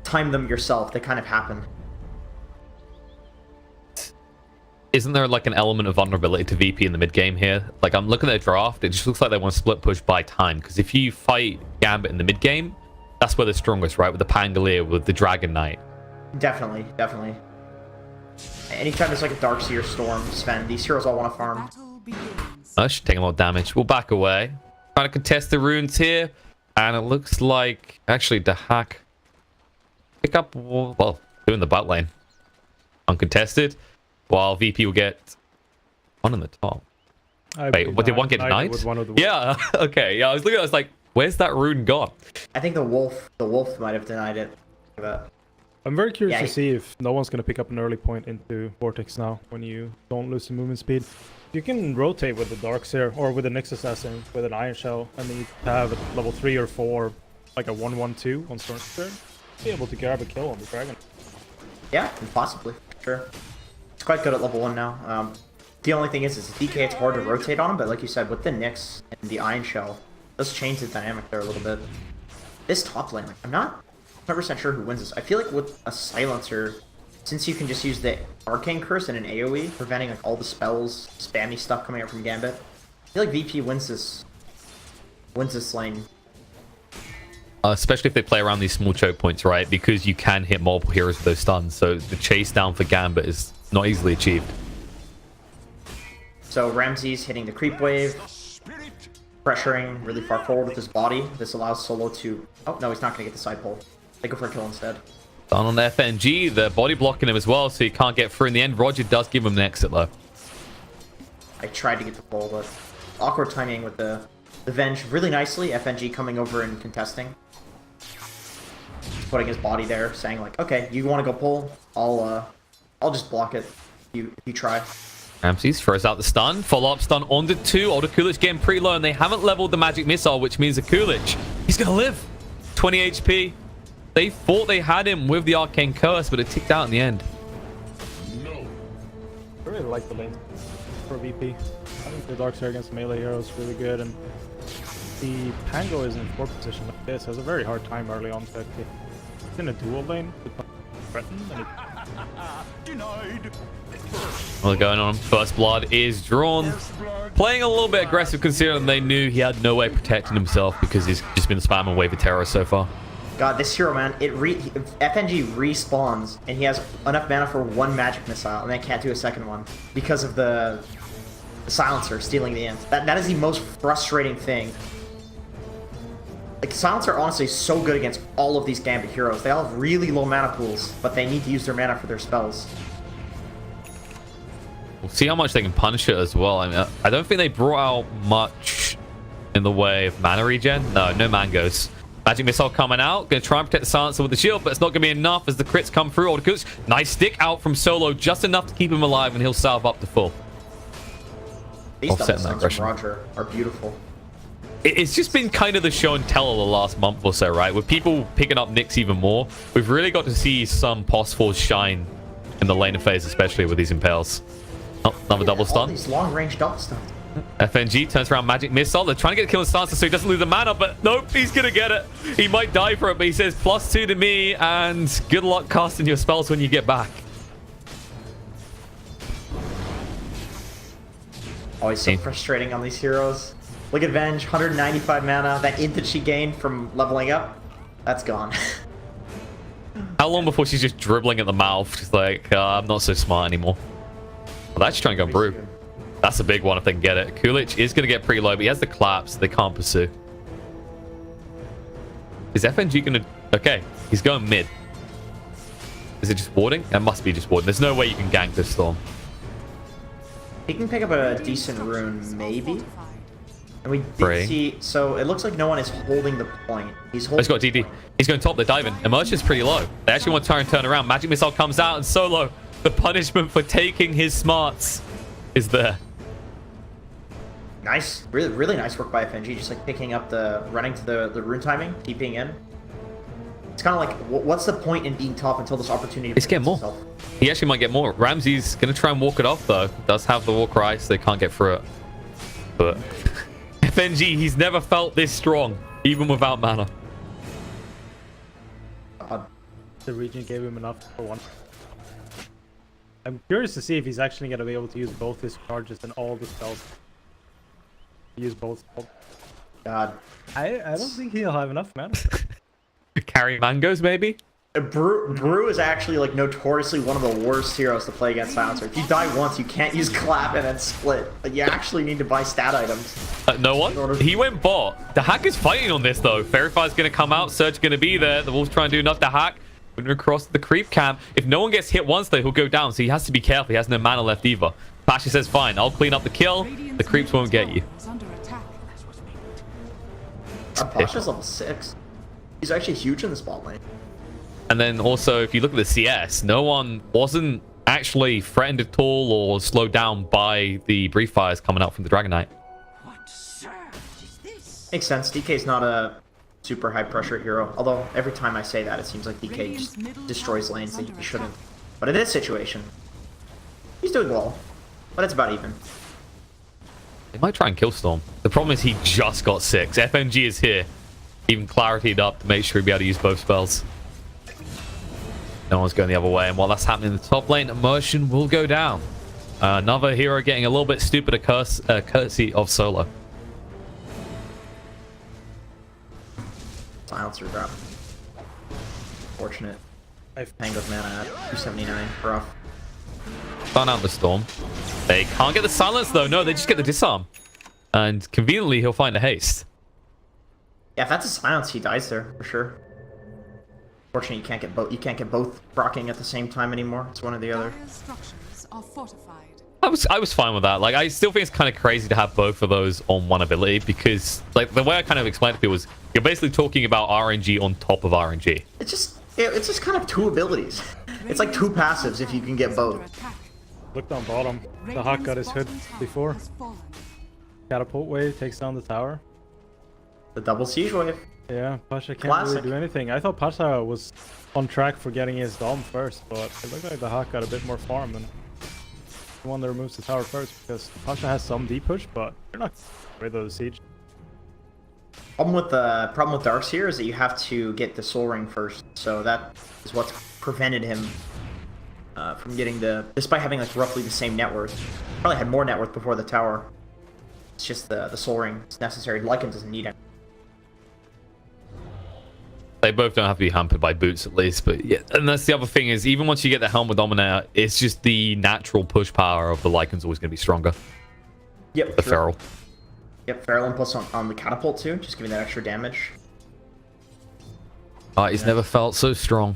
time them yourself. They kind of happen. Isn't there like an element of vulnerability to VP in the mid game here? Like, I'm looking at the draft, it just looks like they want to split push by time, because if you fight Gambit in the mid game, that's where they're strongest, right? With the Pangolier, with the Dragon Knight. Definitely, definitely. Anytime there's like a Darkseer Storm, Sven, these heroes all want to farm. I should take a lot of damage. We'll back away. Trying to contest the runes here, and it looks like actually the hack pick up, well, doing the bot lane uncontested, while VP will get one in the top. Wait, what, did one get knight? Yeah, okay. Yeah, I was looking. I was like, where's that rune gone? I think the wolf might have denied it. But I'm very curious to see if no one's going to pick up an early point into Vortex now when you don't lose the movement speed. You can rotate with the Darkseer or with the Nyx Assassin with an Iron Shell, and then you have at level 3 or 4 like a 1/1/2 on Storm's turn. Be able to grab a kill on the dragon. Yeah, possibly. Sure. It's quite good at level 1 now. The only thing is DK, it's hard to rotate on him, but like you said, with the Nyx and the Iron Shell, it does change the dynamic there a little bit. This top lane, like, I'm not 100% sure who wins this. I feel like with a Silencer, since you can just use the Arcane Curse and an AoE, preventing like all the spells, spammy stuff coming out from Gambit, I feel like VP wins this lane. Especially if they play around these small choke points, right? Because you can hit multiple heroes with those stuns, so the chase down for Gambit is not easily achieved. So Ramsey's hitting the creep wave, pressuring really far forward with his body. This allows Solo to... Oh, no, he's not going to get the side pull. They go for a kill instead. Down on the FNG, they're body blocking him as well, so he can't get through in the end. Roger does give him an exit, though. I tried to get the pull, but awkward timing with the Venge really nicely. FNG coming over and contesting. Putting his body there, saying like, okay, you want to go pull? I'll just block it. You try. Ramses throws out the stun. Follow-up stun on the 2. Older Kulich getting pretty low, and they haven't leveled the magic missile, which means that Kulich, he's going to live. 20 HP. They thought they had him with the Arcane Curse, but it ticked out in the end. I really like the lane for VP. I think the Darkseer against melee hero is really good, and the Pango is in 4th position like this. Has a very hard time early on to get in a dual lane. Denied. What's going on? First blood is drawn. Playing a little bit aggressive considering they knew he had no way of protecting himself because he's just been spamming Wave of Terror so far. God, this hero, man, FNG respawns, and he has enough mana for 1 magic missile, and then can't do a second one because of the Silencer stealing the int. That is the most frustrating thing. Like, Silencer honestly is so good against all of these Gambit heroes. They all have really low mana pools, but they need to use their mana for their spells. We'll see how much they can punish it as well. I mean, I don't think they brought out much in the way of mana regen. No mangoes. Magic Missile coming out. Going to try and protect the Silencer with the shield, but it's not going to be enough as the crits come through. Older Kulich, nice stick out from Solo, just enough to keep him alive, and he'll salve up to full. These double stuns from Roger are beautiful. It's just been kind of the show and tell of the last month or so, right? With people picking up Nyx even more, we've really got to see some POS4s shine in the laner phase, especially with these Impales. Oh, another double stun. These long-range double stuns. FNG turns around Magic Missile. They're trying to get a kill on Silencer so he doesn't lose the mana, but nope, he's going to get it. He might die for it, but he says +2 to me, and good luck casting your spells when you get back. Always so frustrating on these heroes. Look at Venge, 195 mana. That int that she gained from leveling up, that's gone. How long before she's just dribbling at the mouth? She's like, I'm not so smart anymore. Well, that's trying to go Brew. That's a big one if they can get it. Kulich is going to get pretty low, but he has the collapse. They can't pursue. Is FNG going to... Okay, he's going mid. Is it just warding? It must be just warding. There's no way you can gank this Storm. He can pick up a decent rune, maybe. And we did see... So it looks like no one is holding the point. He's holding... He's got DD. He's going top. They're diving. Immersion's pretty low. They actually want to try and turn around. Magic Missile comes out, and Solo, the punishment for taking his smarts is there. Nice. Really nice work by FNG. Just like picking up running to the rune timing, TPing in. It's kind of like, what's the point in being top until this opportunity... He's getting more. He actually might get more. Ramsey's going to try and walk it off, though. Does have the war cry, so they can't get through it. But FNG, he's never felt this strong, even without mana. The region gave him enough for one. I'm curious to see if he's actually going to be able to use both his charges and all the spells. Use both. God. I don't think he'll have enough, man. Carry mangoes, maybe? Brew is actually like notoriously one of the worst heroes to play against Silencer. If you die once, you can't use clap and then split. Like, you actually need to buy stat items. No one? He went bot. The hack is fighting on this though. Fairy Fire's going to come out. Surge going to be there. The Wolves trying to do enough to hack. Moving across the creep camp. If no one gets hit once though, he'll go down. So he has to be careful. He has no mana left either. Pasha says, fine, I'll clean up the kill. The creeps won't get you. Pasha's level 6. He's actually huge in this bot lane. And then also, if you look at the CS, no one wasn't actually threatened at all or slowed down by the brief fires coming out from the Dragon Knight. What surge is this? Makes sense. DK's not a super high pressure hero. Although every time I say that, it seems like DK just destroys lanes that he shouldn't. But in this situation, he's doing well. But it's about even. They might try and kill Storm. The problem is he just got 6. FMG is here. Even clarityed up to make sure he'd be able to use both spells. No one's going the other way, and while that's happening in the top lane, Immersion will go down. Another hero getting a little bit stupider courtesy of Solo. Silencer drop. Fortunate. Tango's mana at 279. Rough. Stun out the Storm. They can't get the silence though. No, they just get the disarm. And conveniently, he'll find a haste. Yeah, if that's a silence, he dies there for sure. Fortunately, you can't get both. You can't get both proccing at the same time anymore. It's one or the other. Structures are fortified. I was fine with that. Like, I still think it's kind of crazy to have both of those on one ability because, like, the way I kind of explained it to people was you're basically talking about RNG on top of RNG. It's just kind of two abilities. It's like two passives if you can get both. Looked on bottom. The Hawk got his hood before. Catapult wave takes down the tower. The double siege wave. Yeah, Pasha can't Classic. really do anything. I thought Pasha was on track for getting his Dom first, but it looked like the Hawk got a bit more farm and the one that removes the tower first because Pasha has some deep push, but you're not rid of the siege. Problem with Darkseer is that you have to get the Soul Ring first, so that is what's prevented him from getting despite having like roughly the same net worth. Probably had more net worth before the tower. It's just the Soul Ring is necessary. Lycan doesn't need it. They both don't have to be hampered by boots at least, but yeah. And that's the other thing is even once you get the Helm with Dominator, it's just the natural push power of the Lycan's always going to be stronger. Yep. The Feral. Yep, Feral Impulse on the Catapult too, just giving that extra damage. He's never felt so strong.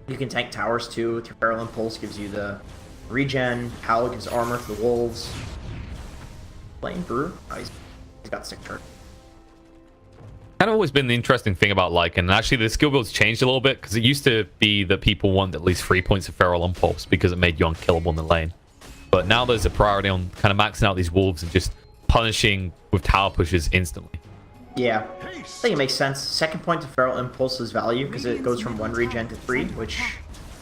You can tank towers too with your Feral Impulse, gives you the regen. Howl gives armor to the wolves. Playing Brew, oh, he's got 6 turns. Kind of always been the interesting thing about Lycan, and actually the skill build's changed a little bit because it used to be that people want at least 3 points of Feral Impulse because it made you unkillable in the lane. But now there's a priority on kind of maxing out these wolves and just punishing with tower pushes instantly. Yeah, I think it makes sense. Second point to Feral Impulse's value because it goes from 1 regen to 3, which,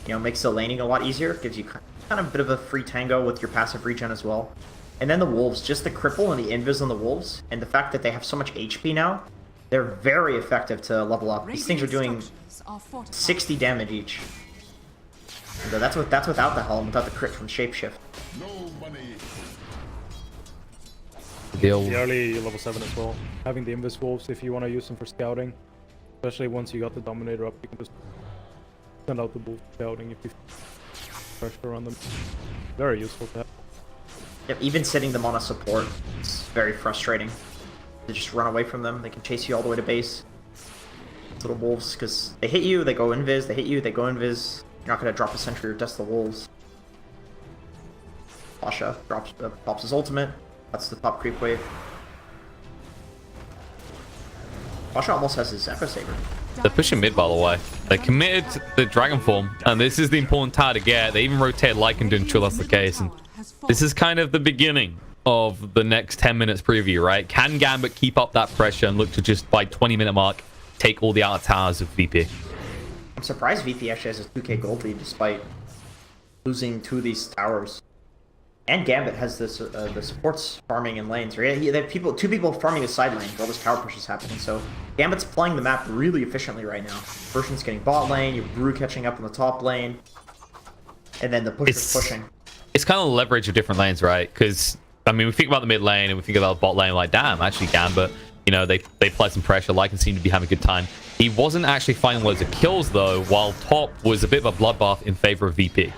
you know, makes the laning a lot easier. Gives you kind of a bit of a free tango with your passive regen as well. And then the wolves, just the cripple and the invis on the wolves, and the fact that they have so much HP now, they're very effective to level up. These things are doing 60 damage each. So that's without the helm, without the crit from Shapeshift. The early level 7 as well. Having the Invis Wolves if you want to use them for scouting. Especially once you got the Dominator up, you can just send out the wolf scouting if you pressure on them. Very useful to have. Yep, even sitting them on a support is very frustrating. To just run away from them. They can chase you all the way to base. These little wolves, because they hit you, they go invis, they hit you, they go invis. You're not going to drop a sentry or dust the wolves. Pasha pops his ultimate. That's the top creep wave. Pasha almost has his Echo Saber. They're pushing mid, by the way. They committed to the Dragon Form, and this is the important tower to get. They even rotate Lycan to ensure that's the case, and this is kind of the beginning of the next 10 minutes preview, right? Can Gambit keep up that pressure and look to just, by 20-minute mark, take all the outer towers of VP? I'm surprised VP actually has a 2k gold lead despite losing 2 of these towers. And Gambit has this the supports farming in lanes, right? They have two people farming the side lane while this tower push is happening. So Gambit's playing the map really efficiently right now. Version's getting bot lane, you have Brew catching up in the top lane, and then the pusher's pushing. It's kind of leverage of different lanes, right? Because I mean, we think about the mid lane and we think about the bot lane, like, damn, actually Gambit, you know, they apply some pressure. Lycan seemed to be having a good time. He wasn't actually finding loads of kills though, while top was a bit of a bloodbath in favor of VP.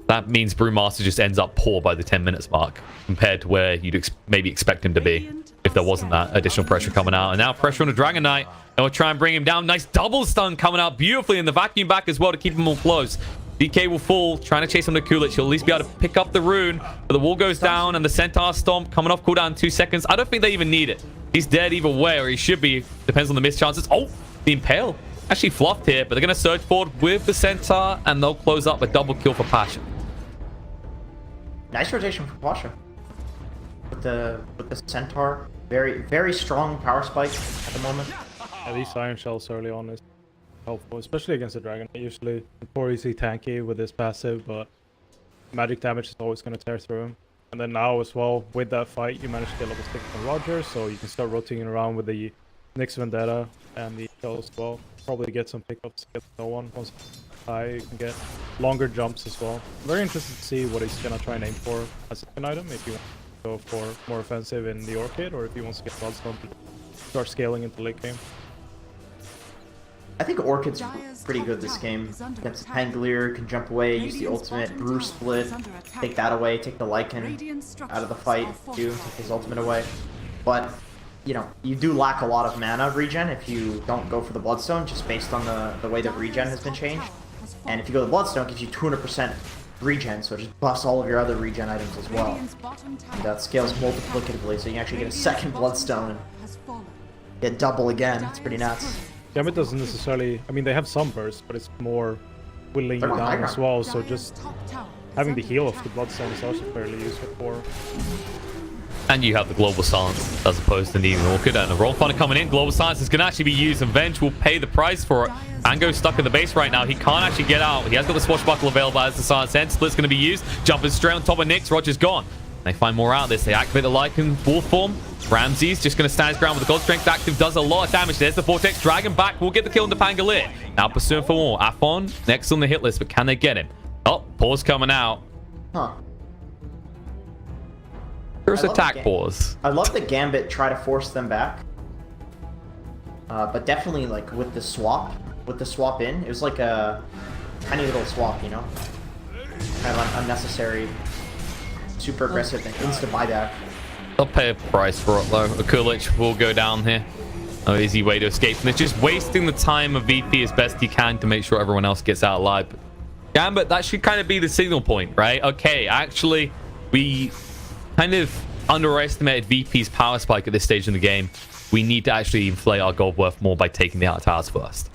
That means Brewmaster just ends up poor by the 10 minutes mark compared to where you'd maybe expect him to be if there wasn't that additional pressure coming out. And now pressure on the Dragon Knight, and we'll try and bring him down. Nice double stun coming out beautifully in the vacuum back as well to keep him all close. DK will fall, trying to chase him to Coolidge. He'll at least be able to pick up the rune, but the wall goes down and the Centaur Stomp coming off cooldown in 2 seconds. I don't think they even need it. He's dead either way, or he should be. Depends on the missed chances. Oh, the Impale actually fluffed here, but they're going to surge forward with the Centaur, and they'll close up a double kill for Pasha. Nice rotation for Pasha. With the Centaur, very strong power spike at the moment. Yeah, these Iron Shells early on is helpful, especially against the Dragon. Usually notoriously tanky with his passive, but magic damage is always going to tear through him. And then now as well, with that fight, you manage to get level 6 from Roger, so you can start rotating around with the Nyx Vendetta and the Shells as well. Probably get some pickups, get no one. Once high, you can get longer jumps as well. Very interested to see what he's going to try and aim for as an item, if he wants to go for more offensive in the Orchid, or if he wants to get Bloodstone to start scaling into late game. I think Orchid's pretty good this game. Against Pangolier, can jump away, use the ultimate, Brew split, take that away, take the Lycan out of the fight, too, take his ultimate away. But, you know, you do lack a lot of mana regen if you don't go for the Bloodstone, just based on the way the regen has been changed. And if you go the Bloodstone, it gives you 200% regen, so it just buffs all of your other regen items as well. And that scales multiplicatively, so you can actually get a second Bloodstone and get double again. It's pretty nuts. Gambit doesn't necessarily... I mean, they have some burst, but it's more whittling you down as well, so just having the heal of the Bloodstone is also fairly useful for... And you have the Global Silence as opposed to needing Orchid. And the roll funnel coming in. Global Silence is going to actually be used, and Venge will pay the price for it. Ango's stuck in the base right now. He can't actually get out. He has got the Swashbuckle available as the Silence ends. Split's going to be used. Jumping straight on top of Nyx. Roger's gone. They find more out of this. They activate the Lycan Wolf form. Ramses just going to stand his ground with the God Strength active. Does a lot of damage. There's the Vortex. Dragon back. Will get the kill into Pangolier. Now pursuing for more. Afon next on the hit list, but can they get him? Oh, pause coming out. Huh. There's attack pause. I love the Gambit try to force them back. But definitely, like, with the swap in, it was like a tiny little swap, you know? Kind of unnecessary, super aggressive, and insta buyback. They'll pay a price for it, though. Coolidge will go down here. No easy way to escape. And it's just wasting the time of VP as best he can to make sure everyone else gets out alive. But Gambit, that should kind of be the signal point, right? Okay, actually, we kind of underestimated VP's power spike at this stage in the game. We need to actually inflate our gold worth more by taking the out towers first.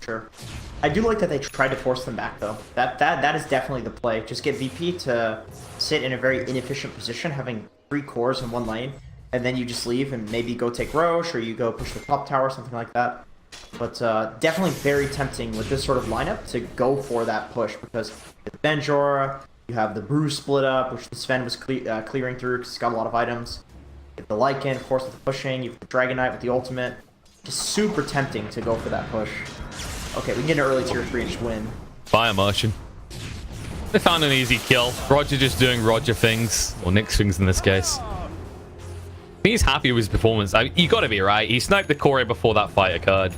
Sure. I do like that they tried to force them back, though. That is definitely the play. Just get VP to sit in a very inefficient position, having 3 cores in one lane, and then you just leave and maybe go take Roche, or you go push the top tower, something like that. But definitely very tempting with this sort of lineup to go for that push, because with Benjora, you have the Brew split up, which the Sven was clearing through because it's got a lot of items. You have the Lycan, of course, with the pushing. You have the Dragon Knight with the ultimate. Just super tempting to go for that push. Okay, we can get an early tier 3 and just win. By immersion. They found an easy kill. Roger just doing Roger things, or Nyx things in this case. He's happy with his performance. You gotta be, right? He sniped the core before that fight occurred.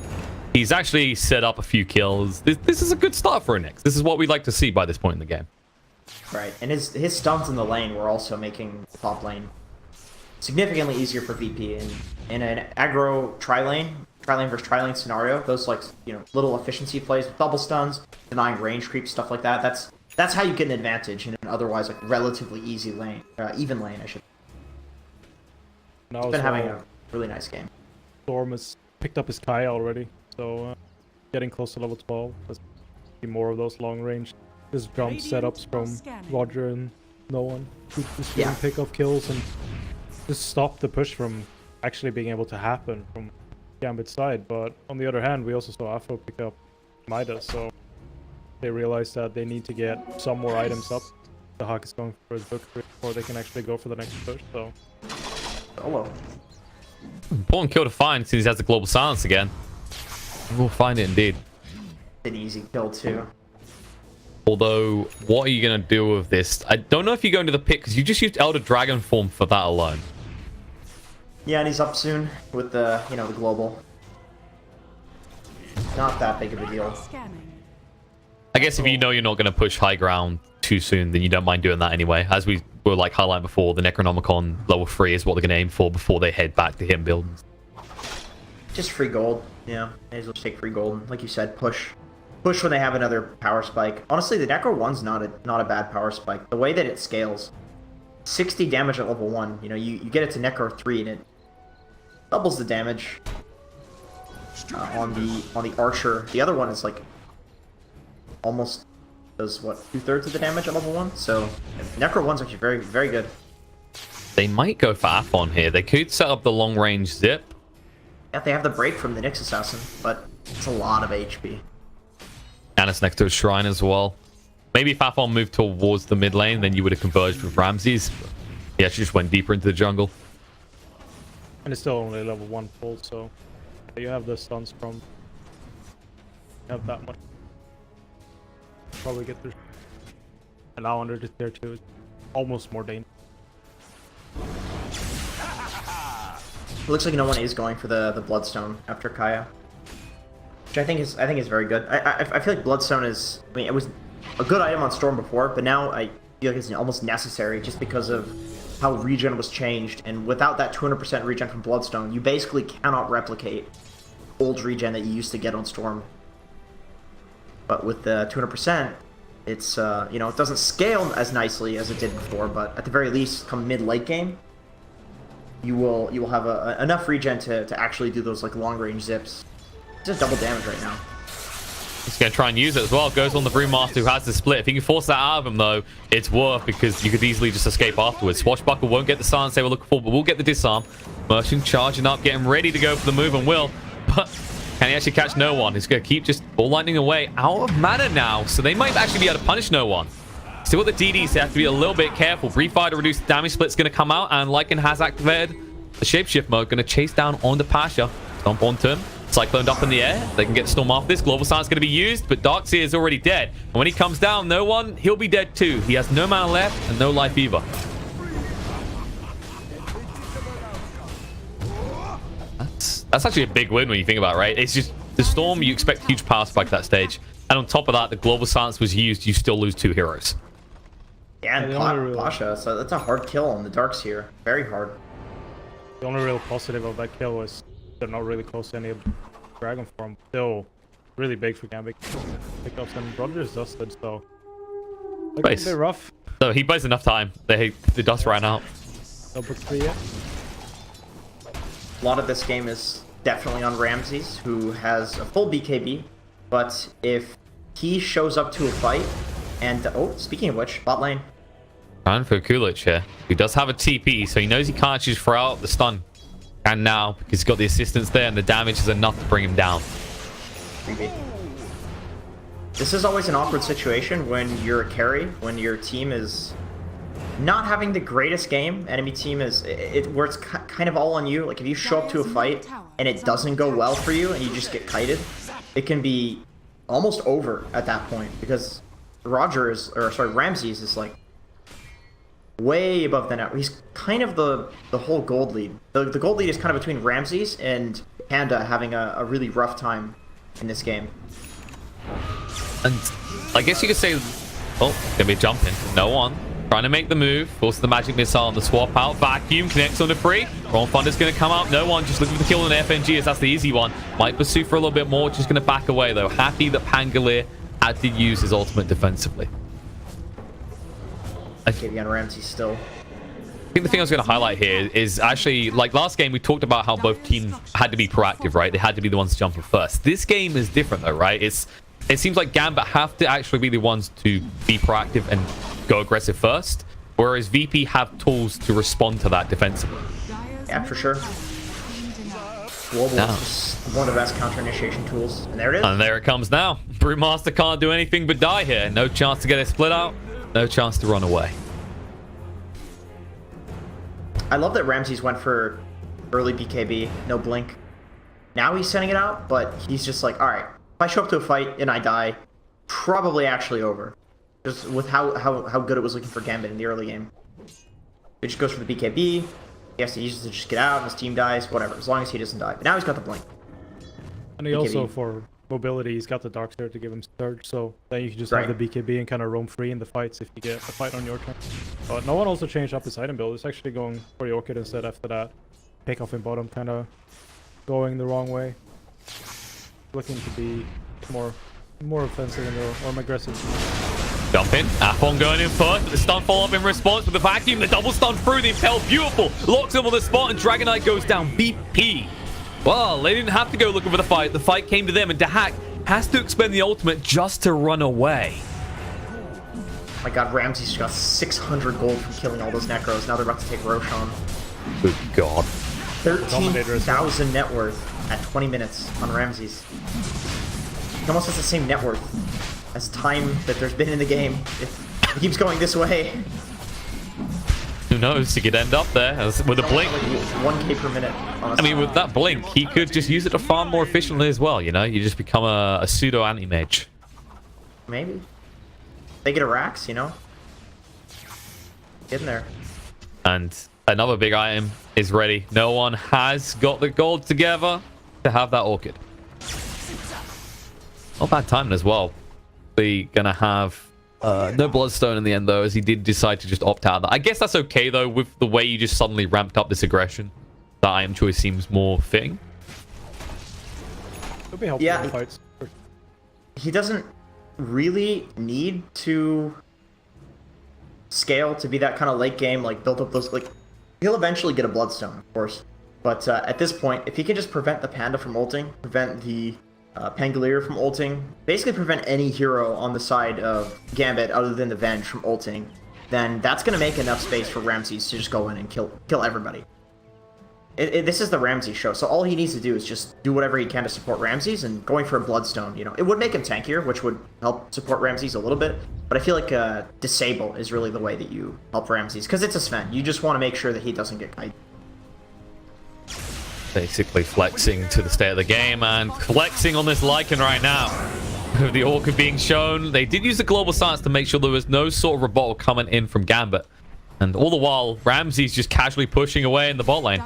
He's actually set up a few kills. This is a good start for a Nyx. This is what we'd like to see by this point in the game. Right, and his stuns in the lane were also making the top lane significantly easier for VP. In an aggro tri-lane versus tri-lane scenario, those, like, you know, little efficiency plays with double stuns, denying range creep, stuff like that, that's how you get an advantage in an otherwise, like, relatively easy lane, even lane, I should. He's been having a really nice game. Storm has picked up his Kai already, so getting close to level 12. Let's see more of those long range. Just jump setups from Roger and no one. Just pick up kills and just stop the push from actually being able to happen from Gambit's side. But on the other hand, we also saw Afro pick up Midas, so they realize that they need to get some more items up. The Hawk is going for his book before they can actually go for the next push, so... Solo. Important kill to find since he has the global silence again. We'll find it indeed. An easy kill too. Although, what are you going to do with this? I don't know if you go into the pit because you just used Elder Dragon form for that alone. Yeah, and he's up soon with the, you know, the global. Not that big of a deal. Scanning. I guess if you know you're not going to push high ground too soon, then you don't mind doing that anyway. As we were like highlighting before, the Necronomicon level 3 is what they're going to aim for before they head back to hit buildings. Just free gold. Yeah, may as well just take free gold. Like you said, push when they have another power spike. Honestly, the Necro 1's not a bad power spike. The way that it scales, 60 damage at level 1. You know, you get it to Necro 3 and it doubles the damage on the Archer. The other one is like almost does what, 2/3 of the damage at level 1. So Necro 1's actually very, very good. They might go for Aphon here. They could set up the long range zip. Yeah, they have the break from the Nyx Assassin, but it's a lot of HP. And it's next to a shrine as well. Maybe if Aphon moved towards the mid lane, then you would have converged with Ramses. He actually just went deeper into the jungle. And it's still only level 1 full, so... You have the stuns from... You have that much. Probably get through. And now under the tier 2 is almost more dangerous. It looks like no one is going for the Bloodstone after Kaya, which I think is very good. I feel like Bloodstone is, I mean, it was a good item on Storm before, but now I feel like it's almost necessary just because of how regen was changed. And without that 200% regen from Bloodstone, you basically cannot replicate old regen that you used to get on Storm. But with the 200%, it's you know, it doesn't scale as nicely as it did before, but at the very least, come mid-late game, you will have enough regen to actually do those like long range zips. It's just double damage right now. He's going to try and use it as well. Goes on the Brewmaster who has the split. If he can force that out of him though, it's worth because you could easily just escape afterwards. Swashbuckle won't get the silence they were looking for, but we'll get the disarm. Merchant charging up, getting ready to go for the move and will. But can he actually catch no one? He's going to keep just ball lightning away. Out of mana now, so they might actually be able to punish no one. Still with the DDs, they have to be a little bit careful. Brief Fire to reduce the damage split's going to come out, and Lycan has activated the Shapeshift mode, going to chase down on the Pasha. Stomp onto him. Cycloned up in the air. They can get Storm off this. Global Silence going to be used, but Darkseer is already dead. And when he comes down, no one, he'll be dead too. He has no mana left and no life either. That's actually a big win when you think about it, right? It's just the Storm, you expect huge power spike at that stage. And on top of that, the Global Silence was used, you still lose 2 heroes. Yeah, and Pasha, so that's a hard kill on the Darks here. Very hard. The only real positive of that kill was they're not really close to any of the Dragon form. Still really big for Gambit pickups, and Rogers dusted, so looking a bit rough. So he buys enough time. The dust ran out. No book 3 yet. A lot of this game is definitely on Ramses, who has a full BKB, but if he shows up to a fight, and oh, speaking of which, bot lane. Trying for Kulich here, who does have a TP, so he knows he can't just throw out the stun. And now, because he's got the assistance there, and the damage is enough to bring him down. This is always an awkward situation when you're a carry, when your team is not having the greatest game. Enemy team is where it's kind of all on you. Like if you show up to a fight and it doesn't go well for you and you just get kited, it can be almost over at that point because Ramses is like way above the net. He's kind of the whole gold lead. The gold lead is kind of between Ramses and Panda having a really rough time in this game. And I guess you could say, oh, gonna be jumping. No one. Trying to make the move. Force the magic missile on the swap out. Vacuum connects on the free. Ron Thunder's going to come out. No one. Just looking for the kill on the FNG as that's the easy one. Might pursue for a little bit more. Just going to back away though. Happy that Pangolier had to use his ultimate defensively. KV on Ramses still. I think the thing I was going to highlight here is actually, like last game, we talked about how both teams had to be proactive, right? They had to be the ones jumping first. This game is different though, right? It seems like Gambit have to actually be the ones to be proactive and go aggressive first, whereas VP have tools to respond to that defensively. Yeah, for sure. Global No. is just one of the best counter initiation tools. And there it is. And there it comes now. Brewmaster can't do anything but die here. No chance to get it split out. No chance to run away. I love that Ramses went for early BKB, no blink. Now he's sending it out, but he's just like, alright, if I show up to a fight and I die, probably actually over. Just with how good it was looking for Gambit in the early game. It just goes for the BKB, he has to use it to just get out, and his team dies, whatever, as long as he doesn't die. But now he's got the blink. And he BKB. also, for mobility, he's got the Darkseer to give him surge, so then you can just have the BKB and kind of roam free in the fights if you get a fight on your turn. But no one also changed up his item build. It's actually going for the Orchid instead after that. Pick off in bottom, kind of going the wrong way. Looking to be more offensive or more aggressive. Jump in. Afon going in first. The stun follow up in response with the vacuum. The double stun through the impel. Beautiful. Locks him on the spot and Dragonite goes down. BP. Well, they didn't have to go looking for the fight. The fight came to them, and Dahak has to expend the ultimate just to run away. My god, Ramses got 600 gold from killing all those Necros. Now they're about to take Roshan. Good God. 13,000 net worth at 20 minutes on Ramses. He almost has the same net worth as time that there's been in the game. If it keeps going this way. Who knows? He could end up there with a blink. Like 1k per minute. I mean, with that blink, he could just use it to farm more efficiently as well, you know? You just become a pseudo anti-mage. Maybe. They get a Rax, you know? Get in there. And another big item is ready. No one has got the gold together to have that Orchid. Not bad timing as well. They're gonna have no Bloodstone in the end, though, as he did decide to just opt out of that. I guess that's okay, though, with the way you just suddenly ramped up this aggression. That item choice seems more fitting. It'll be helpful in fights. He doesn't really need to scale to be that kind of late game, like build up those, like, he'll eventually get a Bloodstone, of course. But at this point, if he can just prevent the Panda from ulting, prevent the Pangolier from ulting, basically prevent any hero on the side of Gambit other than the Venge from ulting, then that's going to make enough space for Ramses to just go in and kill everybody. This is the Ramses show, so all he needs to do is just do whatever he can to support Ramses, and going for a Bloodstone, you know, it would make him tankier, which would help support Ramses a little bit, but I feel like Disable is really the way that you help Ramses, because it's a Sven. You just want to make sure that he doesn't get kited. Basically flexing to the state of the game and flexing on this Lycan right now. With the Orchid being shown, they did use the global science to make sure there was no sort of rebuttal coming in from Gambit. And all the while, Ramses just casually pushing away in the bot lane.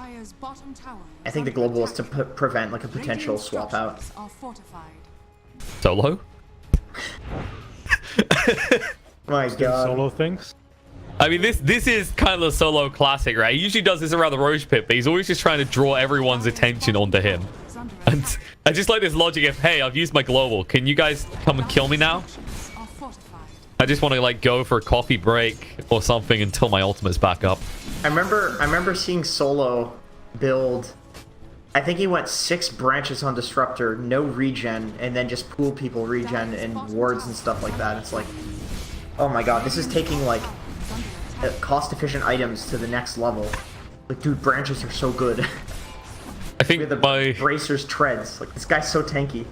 I think the global is to prevent like a potential swap out. Solo? My god. Solo things? I mean, this is kind of the solo classic, right? He usually does this around the Roche Pit, but he's always just trying to draw everyone's attention onto him. And I just like this logic of, hey, I've used my global. Can you guys come and kill me now? I just want to like go for a coffee break or something until my ultimate's back up. I remember seeing Solo build. I think he went 6 branches on Disruptor, no regen, and then just pool people regen and wards and stuff like that. It's like, oh my god, this is taking like cost-efficient items to the next level. Like, dude, branches are so good. I think the bracers treads. Like, this guy's so tanky.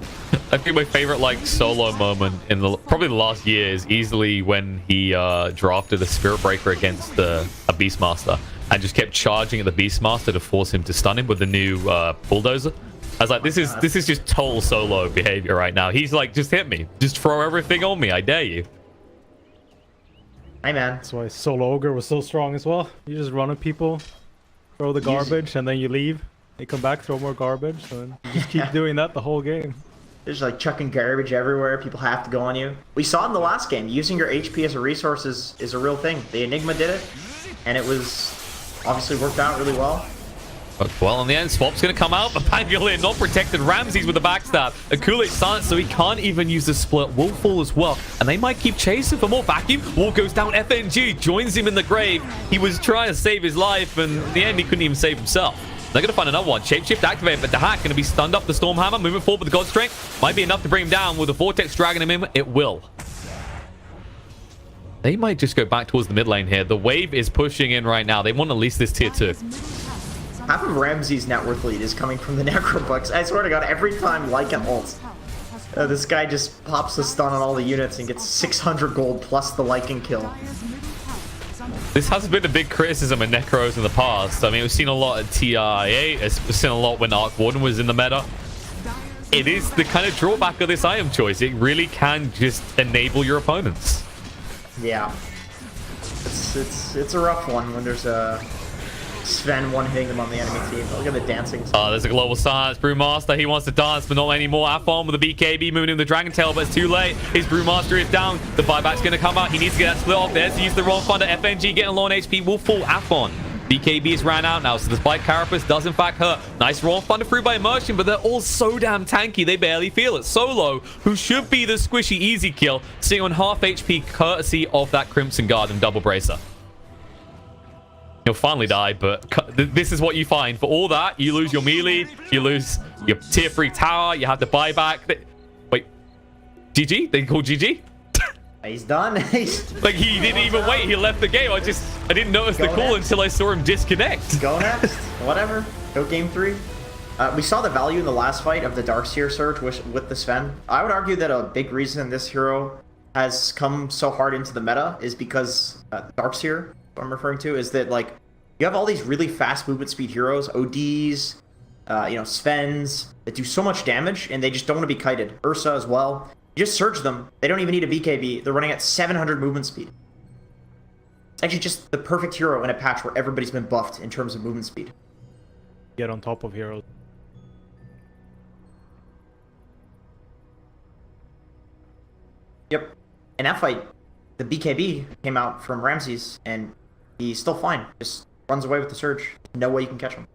I think my favorite like solo moment in probably the last year is easily when he drafted a Spirit Breaker against a Beastmaster and just kept charging at the Beastmaster to force him to stun him with the new bulldozer. I was like, this is just total solo behavior right now. He's like, just hit me, just throw everything on me, I dare you. Hey man. That's why Solo Ogre was so strong as well. You just run at people, throw the garbage, and then you leave. They come back, throw more garbage, and you just keep doing that the whole game. There's like chucking garbage everywhere. People have to go on you. We saw it in the last game. Using your HP as a resource is a real thing. The Enigma did it, and it was obviously worked out really well. But well, in the end, Swap's going to come out, but Pangolier not protected. Ramses with the backstab. Akulich silent, so he can't even use the split. Will fall as well, and they might keep chasing for more vacuum. Wall goes down. FNG joins him in the grave. He was trying to save his life, and in the end, he couldn't even save himself. They're going to find another one. Shapeshift activated, but Dahak going to be stunned up. The Stormhammer moving forward with the God Strength. Might be enough to bring him down. With the Vortex dragging him in, it will. They might just go back towards the mid lane here. The wave is pushing in right now. They want at least this tier 2. Half of Ramsey's net worth lead is coming from the Necro Bucks. I swear to God, every time Lycan ults, this guy just pops a stun on all the units and gets 600 gold plus the Lycan kill. This has been a big criticism of Necros in the past. I mean, we've seen a lot at TI8. We've seen a lot when Arc Warden was in the meta. It is the kind of drawback of this item choice. It really can just enable your opponents. Yeah. It's a rough one when there's a Sven one hitting them on the enemy team. Look at the dancing. Oh, there's a global silence. Brewmaster, he wants to dance, but not anymore. Afon with the BKB moving in the Dragon Tail, but it's too late. His Brewmaster is down. The buyback's going to come out. He needs to get that split off there. So use the wrong thunder. FNG getting low on HP will fall. Afon. BKB is ran out now, so the Spike Carapace does in fact hurt. Nice raw thunder through by Immersion, but they're all so damn tanky, they barely feel it. Solo, who should be the squishy easy kill, sitting on half HP courtesy of that Crimson Guard and double bracer. He'll finally die, but this is what you find. For all that, you lose your melee, you lose your tier 3 tower, you have to buy back. Wait, GG? They call GG? He's done. Like, he didn't even wait. He left the game. I didn't notice the call until I saw him disconnect. Go next. Whatever. Go game 3. We saw the value in the last fight of the Darkseer Surge with the Sven. I would argue that a big reason this hero has come so hard into the meta is because Darkseer, what I'm referring to, is that, like, you have all these really fast movement speed heroes, ODs, Svens, that do so much damage, and they just don't want to be kited. Ursa as well. You just surge them. They don't even need a BKB. They're running at 700 movement speed. It's actually just the perfect hero in a patch where everybody's been buffed in terms of movement speed. Get on top of heroes. Yep. In that fight, the BKB came out from Ramses, and he's still fine. Just runs away with the surge. No way you can catch him.